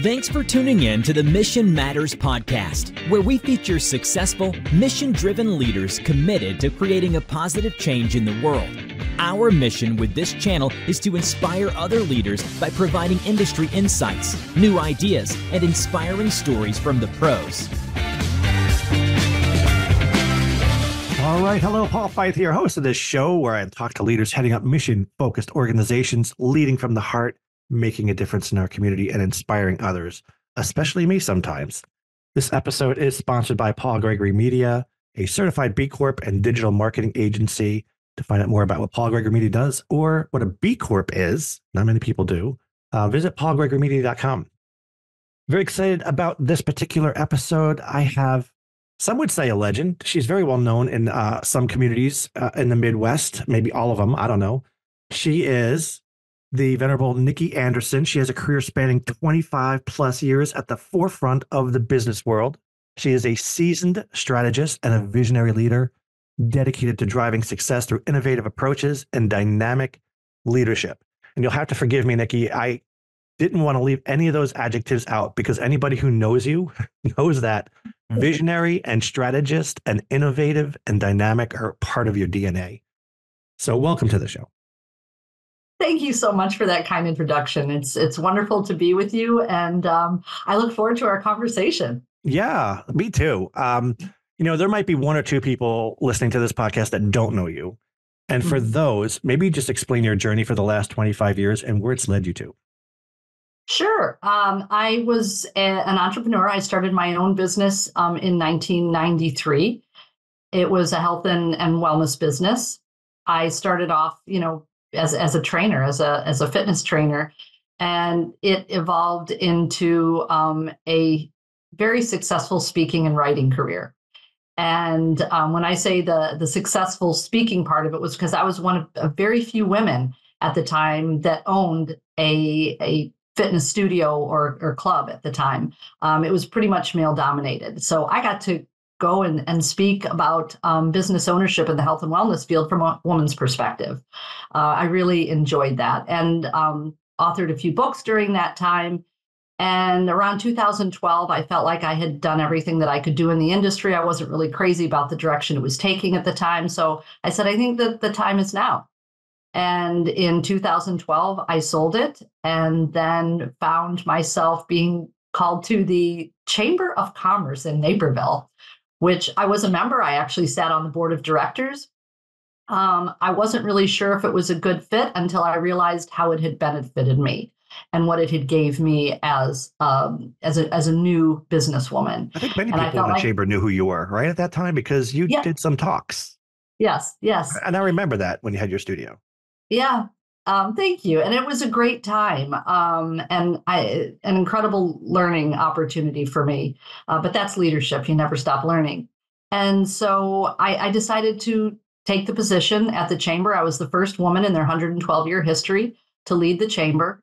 Thanks for tuning in to the Mission Matters podcast, where we feature successful, mission-driven leaders committed to creating a positive change in the world. Our mission with this channel is to inspire other leaders by providing industry insights, new ideas, and inspiring stories from the pros. All right. Hello, Paul Feith here, host of this show where I talk to leaders heading up mission-focused organizations, leading from the heart, making a difference in our community, and inspiring others, especially me sometimes. This episode is sponsored by Paul Gregory Media, a certified B Corp and digital marketing agency. To find out more about what Paul Gregory Media does or what a B Corp is, not many people do, visit paulgregorymedia.com. Very excited about this particular episode. I have, some would say, a legend. She's very well known in some communities in the Midwest, maybe all of them. I don't know. She is the venerable Nicki Anderson. She has a career spanning 25 plus years at the forefront of the business world. She is a seasoned strategist and a visionary leader dedicated to driving success through innovative approaches and dynamic leadership. And you'll have to forgive me, Nicki. I didn't want to leave any of those adjectives out because anybody who knows you knows that visionary and strategist and innovative and dynamic are part of your DNA. So welcome to the show. Thank you so much for that kind introduction. It's wonderful to be with you, and I look forward to our conversation. Yeah, me too. There might be one or two people listening to this podcast that don't know you. And for those, maybe just explain your journey for the last 25 years and where it's led you to. Sure. I was an entrepreneur. I started my own business in 1993. It was a health and wellness business. I started off, as a trainer, as a fitness trainer, and it evolved into a very successful speaking and writing career. And when I say the successful speaking part of it was because I was one of very few women at the time that owned a fitness studio or club at the time. It was pretty much male dominated. So I got to go and speak about business ownership in the health and wellness field from a woman's perspective. I really enjoyed that and authored a few books during that time. And around 2012, I felt like I had done everything that I could do in the industry. I wasn't really crazy about the direction it was taking at the time. So I said, I think that the time is now. And in 2012, I sold it and then found myself being called to the Chamber of Commerce in Naperville, which I was a member. I actually sat on the board of directors. I wasn't really sure if it was a good fit until I realized how it had benefited me and what it had gave me as a new businesswoman. I think many people in the chamber knew who you were, right, at that time, because you did some talks. Yes. And I remember that when you had your studio. Yeah. Thank you. And it was a great time and an incredible learning opportunity for me. But that's leadership. You never stop learning. And so I decided to take the position at the chamber. I was the first woman in their 112-year history to lead the chamber.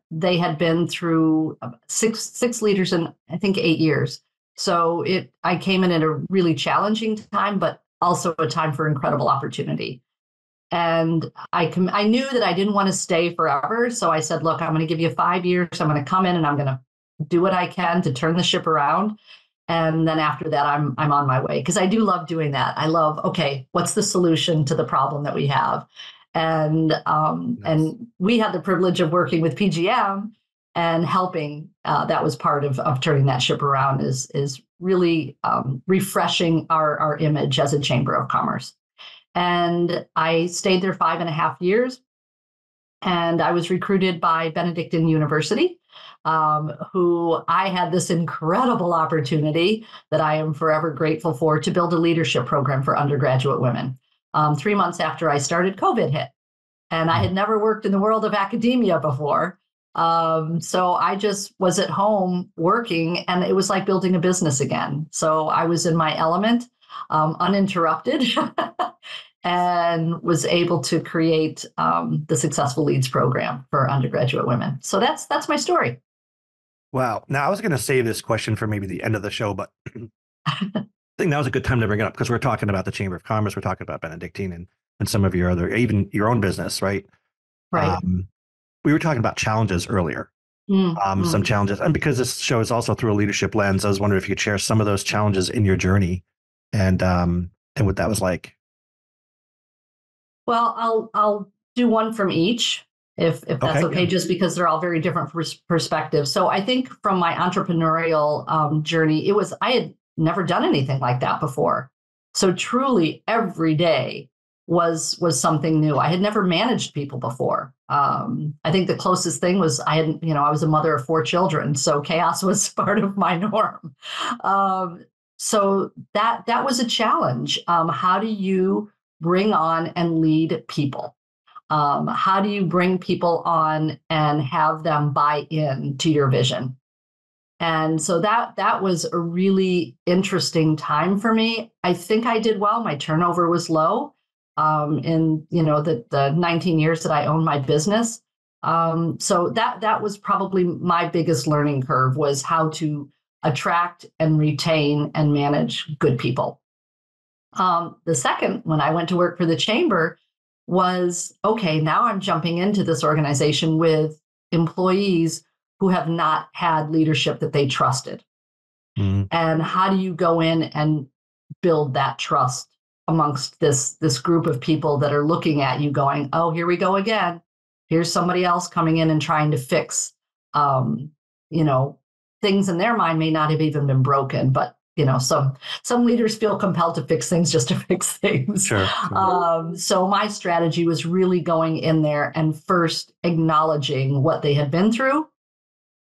They had been through six leaders in, I think, 8 years. So I came in at a really challenging time, but also a time for incredible opportunity. And I knew that I didn't want to stay forever. So I said, look, I'm going to give you 5 years. I'm going to come in and I'm going to do what I can to turn the ship around. And then after that, I'm on my way, because I do love doing that. I love, okay, what's the solution to the problem that we have? And and we had the privilege of working with PGM and helping. That was part of turning that ship around, is really refreshing our image as a chamber of commerce. And I stayed there 5.5 years, and I was recruited by Benedictine University, who I had this incredible opportunity that I am forever grateful for, to build a leadership program for undergraduate women. 3 months after I started, COVID hit, and I had never worked in the world of academia before. So I just was at home working, and it was like building a business again. So I was in my element, uninterrupted. And was able to create the Successful Leads program for undergraduate women. So that's my story. Wow. Now, I was going to save this question for maybe the end of the show, but I think that was a good time to bring it up, because we're talking about the Chamber of Commerce. We're talking about Benedictine and some of your other, even your own business, right? Right. We were talking about challenges earlier. some Mm. challenges. And because this show is also through a leadership lens, I was wondering if you could share some of those challenges in your journey and what that was like. Well, I'll do one from each if that's Okay. okay, Yeah. just because they're all very different perspectives. So I think from my entrepreneurial journey, I had never done anything like that before. So truly, every day was something new. I had never managed people before. I think the closest thing was I was a mother of 4 children, so chaos was part of my norm. Um, so that was a challenge. How do you bring on and lead people? How do you bring people on and have them buy in to your vision? And so that was a really interesting time for me. I think I did well. My turnover was low in the 19 years that I owned my business. So that was probably my biggest learning curve, was how to attract and retain and manage good people. The second, when I went to work for the chamber, was okay, now I'm jumping into this organization with employees who have not had leadership that they trusted. Mhm. And how do you go in and build that trust amongst this group of people that are looking at you going, oh, here we go again. Here's somebody else coming in and trying to fix, um, you know, things in their mind may not have even been broken, but some leaders feel compelled to fix things just to fix things. Sure. So my strategy was really going in there and first acknowledging what they had been through,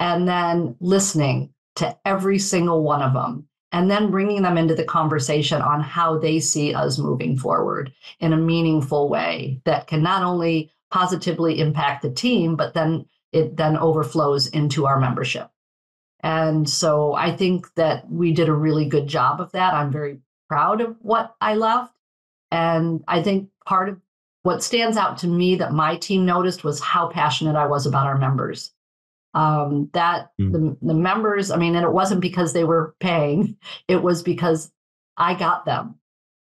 and then listening to every single one of them, and then bringing them into the conversation on how they see us moving forward in a meaningful way that can not only positively impact the team, but then it then overflows into our membership. And so I think that we did a really good job of that. I'm very proud of what I left. And I think part of what stands out to me that my team noticed was how passionate I was about our members. That Mm. the members, I mean, and it wasn't because they were paying, it was because I got them.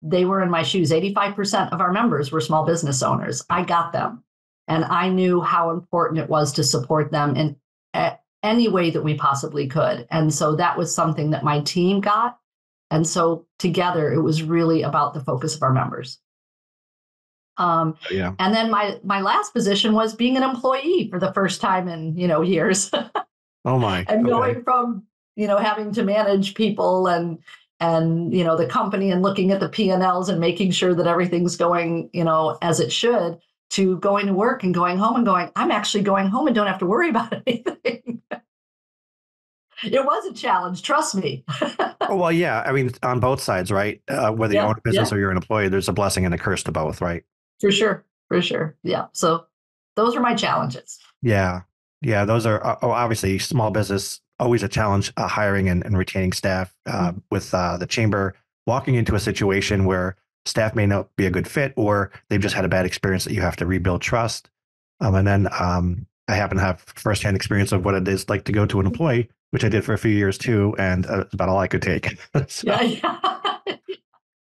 They were in my shoes. 85% of our members were small business owners. I got them. And I knew how important it was to support them in any way that we possibly could. And so that was something that my team got. And so together, it was really about the focus of our members. Yeah. And then my last position was being an employee for the first time in years, Oh my. and Okay. going from having to manage people and the company and looking at the P&Ls and making sure that everything's going as it should, to going to work and going home and going, I'm actually going home and don't have to worry about anything. It was a challenge, trust me. Oh, well, yeah. I mean, on both sides, right? Whether you Yeah, own a business yeah, or you're an employee, there's a blessing and a curse to both, right? for sure, for sure. Yeah. So those are my challenges. Yeah. Yeah. Those are obviously small business, always a challenge, hiring and retaining staff with the chamber, walking into a situation where staff may not be a good fit, or they've just had a bad experience that you have to rebuild trust. And then I happen to have firsthand experience of what it is like to go to an employee, which I did for a few years too. And it's about all I could take. So, Yeah, yeah.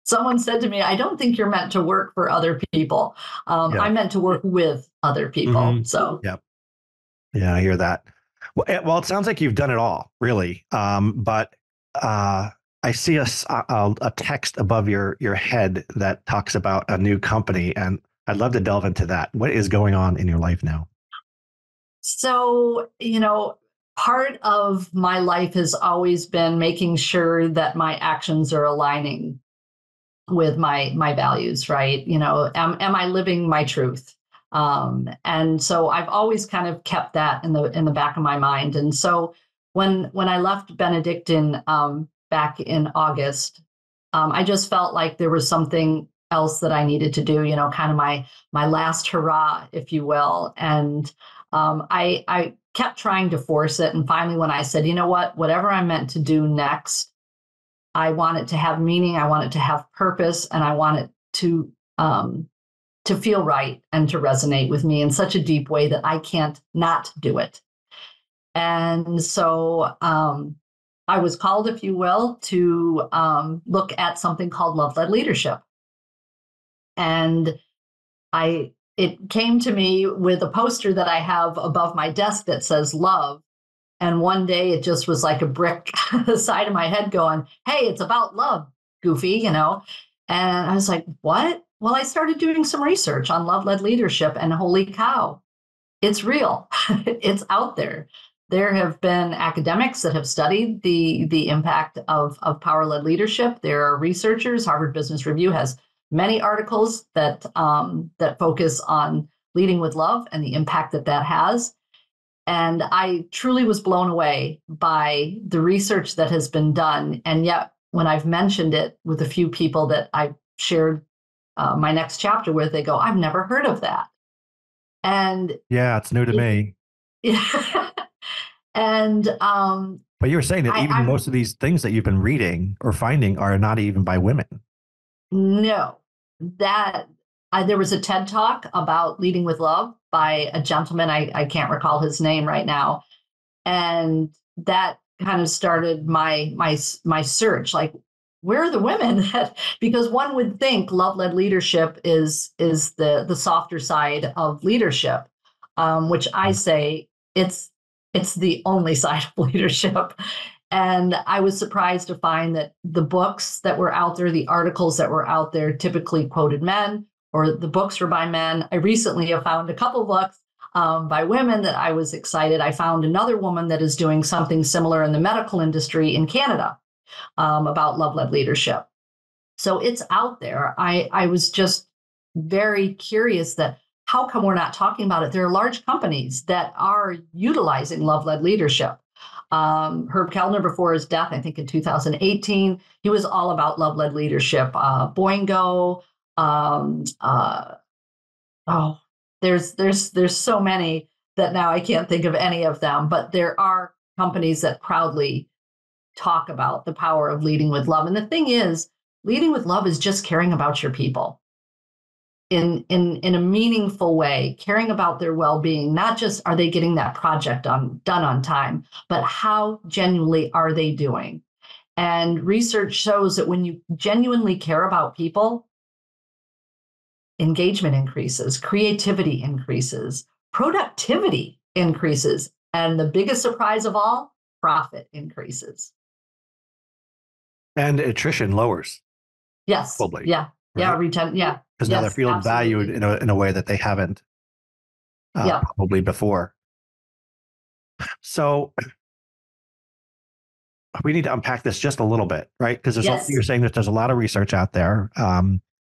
Someone said to me, I don't think you're meant to work for other people. yeah. I'm meant to work with other people. Hmm. So, Yeah. Yeah. I hear that. Well, it sounds like you've done it all, really. But I see a text above your head that talks about a new company, and I'd love to delve into that. What is going on in your life now? so, part of my life has always been making sure that my actions are aligning with my values, right? Am I living my truth? And so I've always kind of kept that in the back of my mind. And so when I left Benedictine back in August, I just felt like there was something else that I needed to do. Kind of my last hurrah, if you will. And I kept trying to force it. And finally, when I said, you know what, whatever I'm meant to do next, I want it to have meaning. I want it to have purpose, and I want it to feel right and to resonate with me in such a deep way that I can't not do it. And so I was called, if you will, to look at something called love-led leadership. And I it came to me with a poster that I have above my desk that says love. And one day it just was like a brick the side of my head going, hey, it's about love, Goofy, you know? And I was like, what? Well, I started doing some research on love-led leadership, and holy cow, it's real. It's out there. There have been academics that have studied the impact of power-led leadership. There are researchers. Harvard Business Review has many articles that that focus on leading with love and the impact that that has. And I truly was blown away by the research that has been done. And yet, when I've mentioned it with a few people that I've shared my next chapter with, they go, I've never heard of that. And yeah, it's new to me. Yeah. And but you were saying that even most of these things that you've been reading or finding are not even by women. No, that there was a TED talk about leading with love by a gentleman. I can't recall his name right now. And that kind of started my search. Like, where are the women? Because one would think love-led leadership is the softer side of leadership, which I say it's the only side of leadership. And I was surprised to find that the books that were out there, the articles that were out there, typically quoted men, or the books were by men. I recently have found a couple books by women that I was excited. I found another woman that is doing something similar in the medical industry in Canada about love-led leadership. So it's out there. I was just very curious that how come we're not talking about it? There are large companies that are utilizing love-led leadership. Herb Kellner, before his death, I think in 2018, he was all about love-led leadership. Boingo, there's so many that now I can't think of any of them, but there are companies that proudly talk about the power of leading with love. And the thing is, leading with love is just caring about your people in a meaningful way, caring about their well-being. Not just are they getting that project done on time, but how genuinely are they doing? And research shows that when you genuinely care about people, engagement increases, creativity increases, productivity increases, and the biggest surprise of all, profit increases. And attrition lowers. Yes. Probably. Yeah. Right? Yeah. Retention. Yeah. Because now they're feeling valued in a way that they haven't probably before. So we need to unpack this just a little bit, right? Because you're saying that there's a lot of research out there.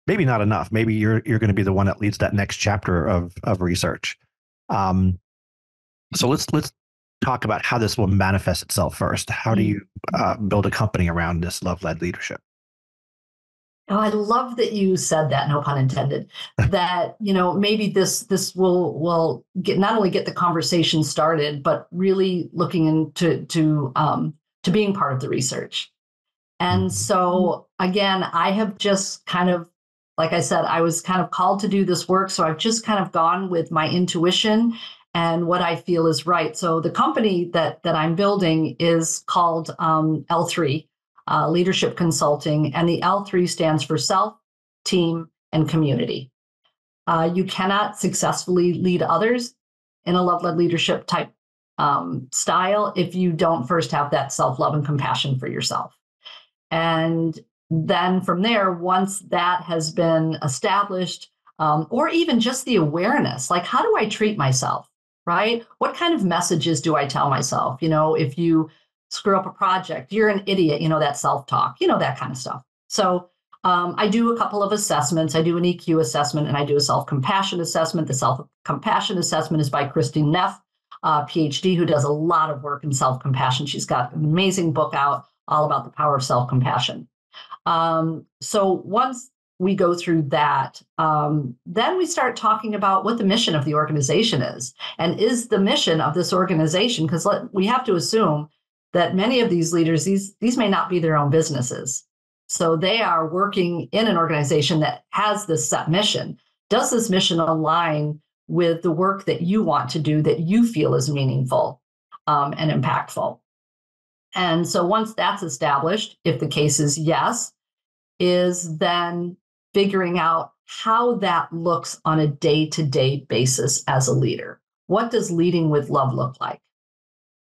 Maybe not enough. Maybe you're going to be the one that leads that next chapter of research. So let's talk about how this will manifest itself first. How do you build a company around this love-led leadership? Oh, I love that you said that, no pun intended, that, maybe this will not only get the conversation started, but really looking into to being part of the research. And so again, I have just kind of, like I said, I was kind of called to do this work. So I've just kind of gone with my intuition and what I feel is right. So the company that I'm building is called L3. Leadership Consulting, and the L3 stands for self, team, and community. You cannot successfully lead others in a love-led leadership type style if you don't first have that self-love and compassion for yourself. And then from there, once that has been established, or even just the awareness, like, how do I treat myself, right? What kind of messages do I tell myself? If you screw up a project, you're an idiot, that self-talk, that kind of stuff. So I do a couple of assessments. I do an EQ assessment and I do a self-compassion assessment. The self-compassion assessment is by Christine Neff, PhD, who does a lot of work in self-compassion. She's got an amazing book out all about the power of self-compassion. So once we go through that, then we start talking about what the mission of the organization is. And is the mission of this organization, because we have to assume that many of these leaders, these may not be their own businesses. So they are working in an organization that has this set mission. Does this mission align with the work that you want to do that you feel is meaningful and impactful? And so once that's established, if the case is yes, is then figuring out how that looks on a day-to-day basis as a leader. What does leading with love look like?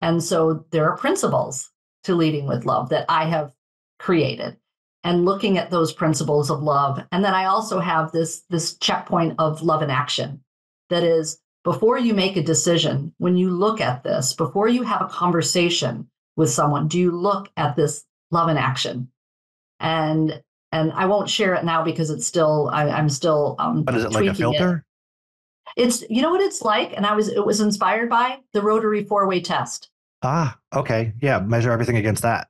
And so there are principles to leading with love that I have created, and looking at those principles of love. And then I also have this checkpoint of love in action. That is, before you make a decision, when you look at this, before you have a conversation with someone, do you look at this love in action? And I won't share it now because it's still, I'm still But is it like a tweaking it. filter? It's, you know what it's like? And it was inspired by the Rotary 4-way test. Ah, okay. Yeah. Measure everything against that.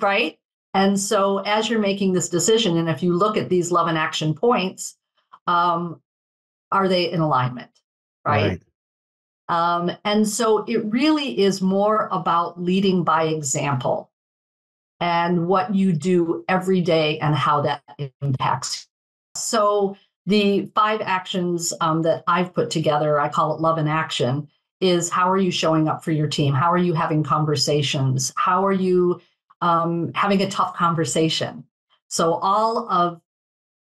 Right? And so as you're making this decision, and if you look at these love and action points, are they in alignment? Right? And so it really is more about leading by example and what you do every day and how that impacts. So the 5 actions that I've put together, I call it love in action, is how are you showing up for your team? How are you having conversations? How are you having a tough conversation? So all of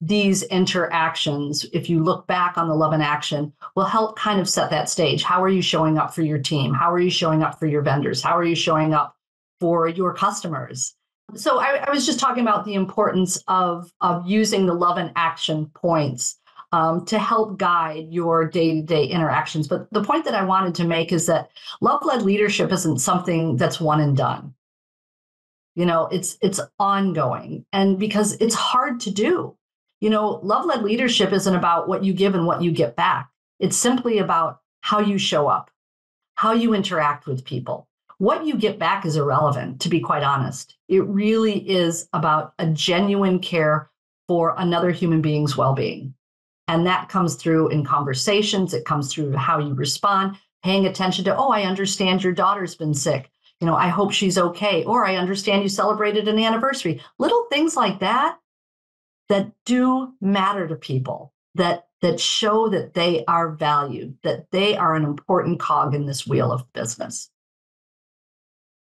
these interactions, if you look back on the love in action, will help kind of set that stage. How are you showing up for your team? How are you showing up for your vendors? How are you showing up for your customers? So I was just talking about the importance of using the love and action points to help guide your day-to-day interactions. But the point that I wanted to make is that love-led leadership isn't something that's one and done. It's ongoing, and because it's hard to do. Love-led leadership isn't about what you give and what you get back. It's simply about how you show up, how you interact with people. What you get back is irrelevant, to be quite honest. It really is about a genuine care for another human being's well-being. And that comes through in conversations. It comes through how you respond, paying attention to, oh, I understand your daughter's been sick. I hope she's okay. Or I understand you celebrated an anniversary. Little things like that do matter to people, that show that they are valued, that they are an important cog in this wheel of business.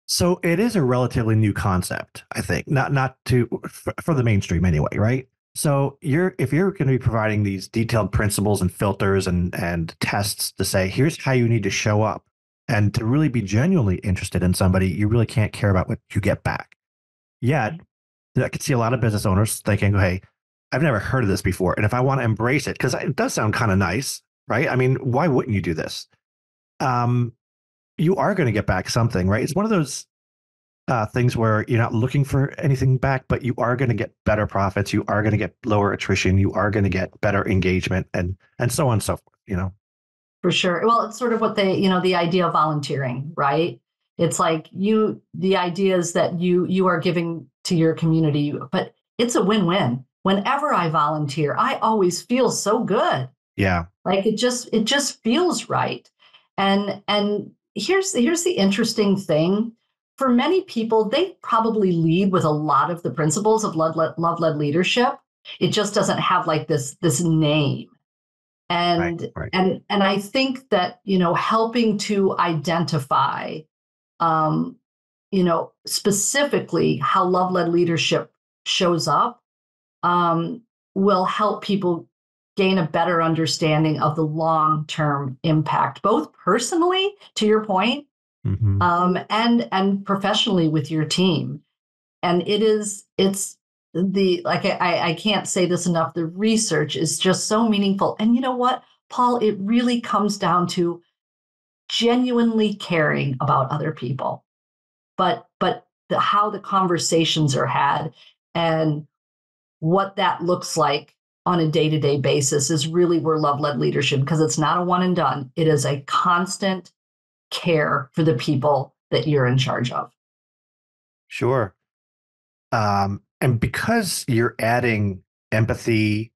So it is a relatively new concept, I think, not for the mainstream anyway, right? So if you're going to be providing these detailed principles and filters and tests to say, here's how you need to show up, and to really be genuinely interested in somebody, you really can't care about what you get back. Yet, I could see a lot of business owners thinking, hey, I've never heard of this before. And if I want to embrace it, because it does sound kind of nice, right? I mean, why wouldn't you do this? You are going to get back something, right? It's one of those things where you're not looking for anything back, but you are going to get better profits. You are going to get lower attrition. You are going to get better engagement, and so on and so forth, For sure. Well, it's sort of what the idea of volunteering, right? It's like the idea is that you are giving to your community, but it's a win-win. Whenever I volunteer, I always feel so good. Yeah. Like it just feels right. And here's the interesting thing. For many people, they probably lead with a lot of the principles of love-led leadership. It just doesn't have like this name. And right. and I think that helping to identify specifically how love-led leadership shows up will help people gain a better understanding of the long-term impact, both personally, to your point, mm-hmm. And professionally with your team. And I can't say this enough, the research is just so meaningful. And you know what, Paul, it really comes down to genuinely caring about other people, but how the conversations are had and what that looks like on a day-to-day basis is really where love-led leadership, because it's not a one and done. It is a constant care for the people that you're in charge of. Sure. And because you're adding empathy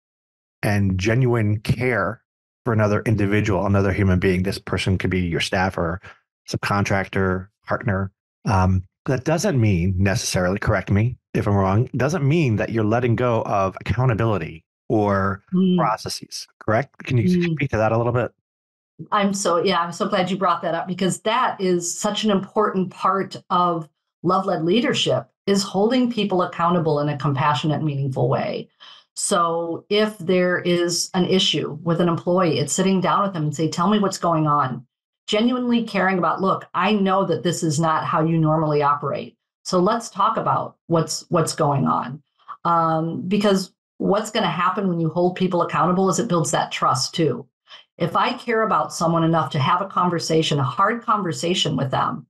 and genuine care for another individual, another human being, this person could be your staff or subcontractor, partner. That doesn't mean necessarily, correct me if I'm wrong, doesn't mean that you're letting go of accountability or processes, correct? Can you speak to that a little bit? I'm so glad you brought that up, because that is such an important part of love-led leadership, is holding people accountable in a compassionate, meaningful way. So if there is an issue with an employee, it's sitting down with them and say, tell me what's going on. Genuinely caring about, look, I know that this is not how you normally operate. So let's talk about what's going on. Because what's going to happen when you hold people accountable is it builds that trust too. If I care about someone enough to have a conversation, a hard conversation with them,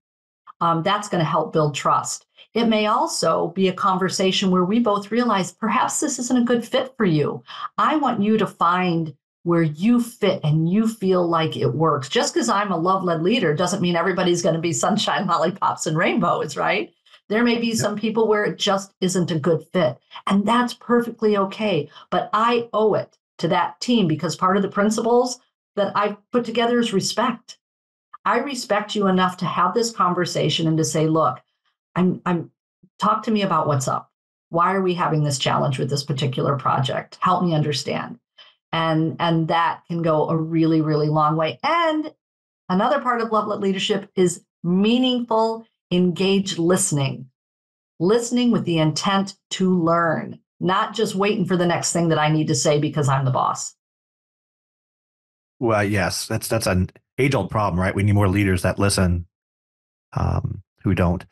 that's going to help build trust. It may also be a conversation where we both realize perhaps this isn't a good fit for you. I want you to find where you fit and you feel like it works. Just because I'm a love-led leader doesn't mean everybody's going to be sunshine, lollipops, and rainbows, right? There may be some people where it just isn't a good fit, and that's perfectly okay. But I owe it to that team because part of the principles that I've put together is respect. I respect you enough to have this conversation and to say, look, I'm talk to me about what's up. Why are we having this challenge with this particular project? Help me understand. And that can go a really, really long way. And another part of love-led leadership is meaningful, engaged listening. Listening with the intent to learn, not just waiting for the next thing that I need to say because I'm the boss. Well, yes, that's an age-old problem, right? We need more leaders that listen, who don't.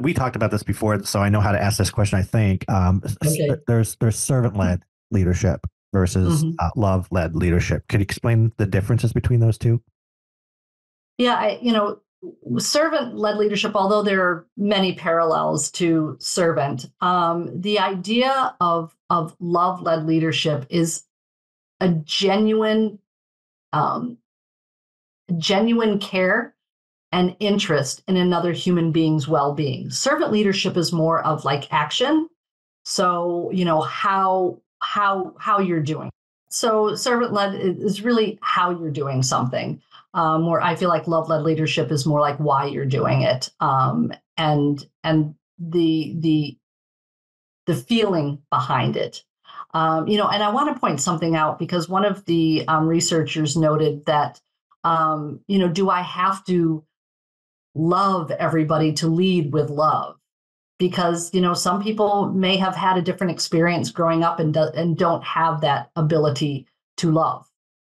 We talked about this before, so I know how to ask this question. I think Okay. there's servant-led leadership versus love-led leadership. Could you explain the differences between those two? Yeah, servant-led leadership, although there are many parallels to servant, the idea of love-led leadership is a genuine care and interest in another human being's well-being. Servant leadership is more of like action. So, how you're doing. So servant-led is really how you're doing something. Where I feel like love-led leadership is more like why you're doing it. And the feeling behind it. And I want to point something out because one of the researchers noted that, do I have to love everybody to lead with love? Because, some people may have had a different experience growing up and don't have that ability to love,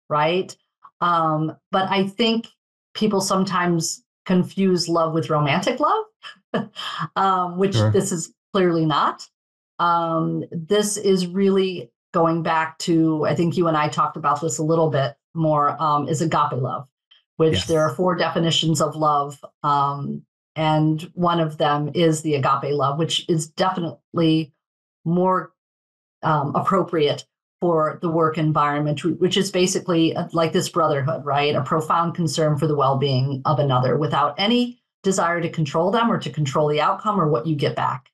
right? But I think people sometimes confuse love with romantic love, which Sure. this is clearly not. This is really going back to, I think you and I talked about this a little bit more, is agape love, which there Yes. are 4 definitions of love. And one of them is the agape love, which is definitely more appropriate for the work environment, which is basically like this brotherhood, right? A profound concern for the well-being of another without any desire to control them or to control the outcome or what you get back.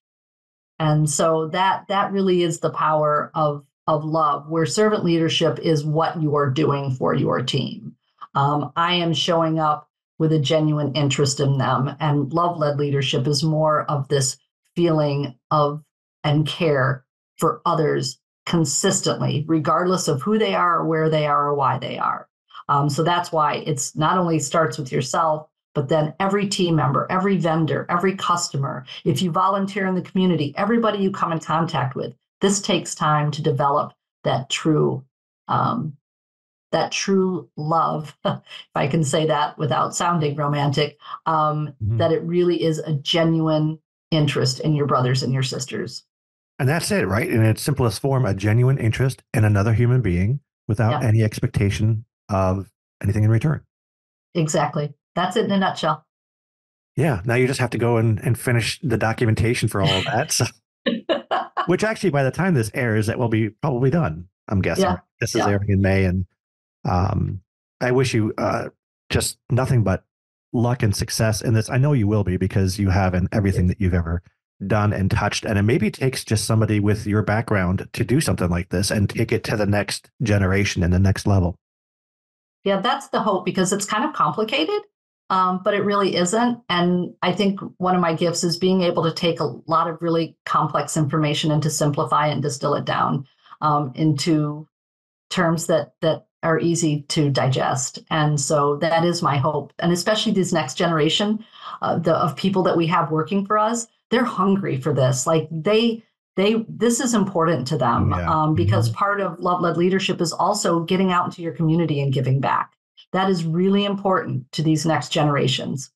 And so that really is the power of love, where servant leadership is what you are doing for your team. I am showing up with a genuine interest in them, and love-led leadership is more of this feeling of and care for others consistently, regardless of who they are or where they are or why they are. So that's why it's not only starts with yourself, but then every team member, every vendor, every customer, if you volunteer in the community, everybody you come in contact with, this takes time to develop that true love, if I can say that without sounding romantic, that it really is a genuine interest in your brothers and your sisters. And that's it, right? In its simplest form, a genuine interest in another human being without Yeah, any expectation of anything in return. exactly. That's it in a nutshell. Yeah. Now you just have to go and finish the documentation for all of that. So, which actually, by the time this airs, it will be probably done. I'm guessing. Yeah, Right? This is yeah. airing in May, and I wish you just nothing but luck and success in this. I know you will be because you have in everything that you've ever done and touched. And it maybe takes just somebody with your background to do something like this and take it to the next generation and the next level. Yeah, that's the hope because it's kind of complicated, but it really isn't. And I think one of my gifts is being able to take a lot of really complex information and to simplify and distill it down into terms that are easy to digest. And so that is my hope. And especially this next generation of people that we have working for us, they're hungry for this. Like this is important to them, because part of love-led leadership is also getting out into your community and giving back. That is really important to these next generations.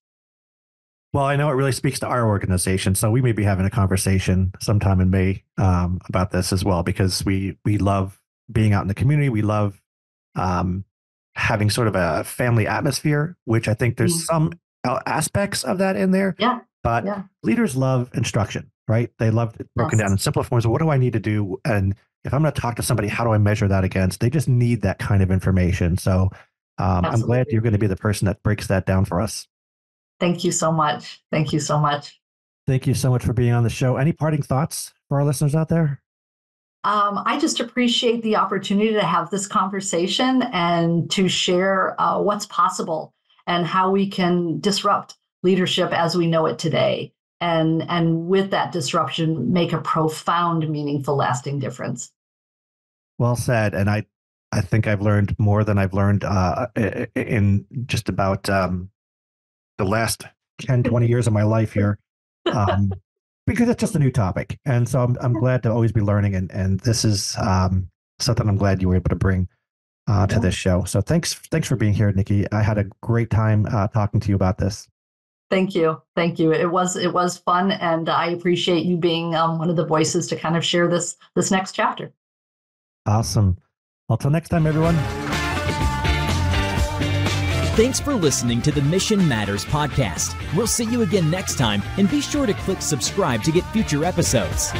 Well, I know it really speaks to our organization, so we may be having a conversation sometime in May about this as well, because we love being out in the community. We love having sort of a family atmosphere, which I think there's some aspects of that in there. Yeah. But leaders love instruction, right? They love it broken down in simpler forms. What do I need to do? And if I'm going to talk to somebody, how do I measure that against? They just need that kind of information. So I'm glad you're going to be the person that breaks that down for us. Thank you so much. Thank you so much. Thank you so much for being on the show. Any parting thoughts for our listeners out there? I just appreciate the opportunity to have this conversation and to share what's possible and how we can disrupt leadership as we know it today. And with that disruption, make a profound, meaningful, lasting difference. Well said. And I think I've learned more than I've learned in just about the last 10, 20 years of my life here, because it's just a new topic. And so I'm glad to always be learning. And this is something I'm glad you were able to bring to this show. So thanks for being here, Nicki. I had a great time talking to you about this. Thank you. Thank you. It was fun. And I appreciate you being one of the voices to kind of share this next chapter. Awesome. Well, till next time, everyone. Thanks for listening to the Mission Matters podcast. We'll see you again next time, and be sure to click subscribe to get future episodes.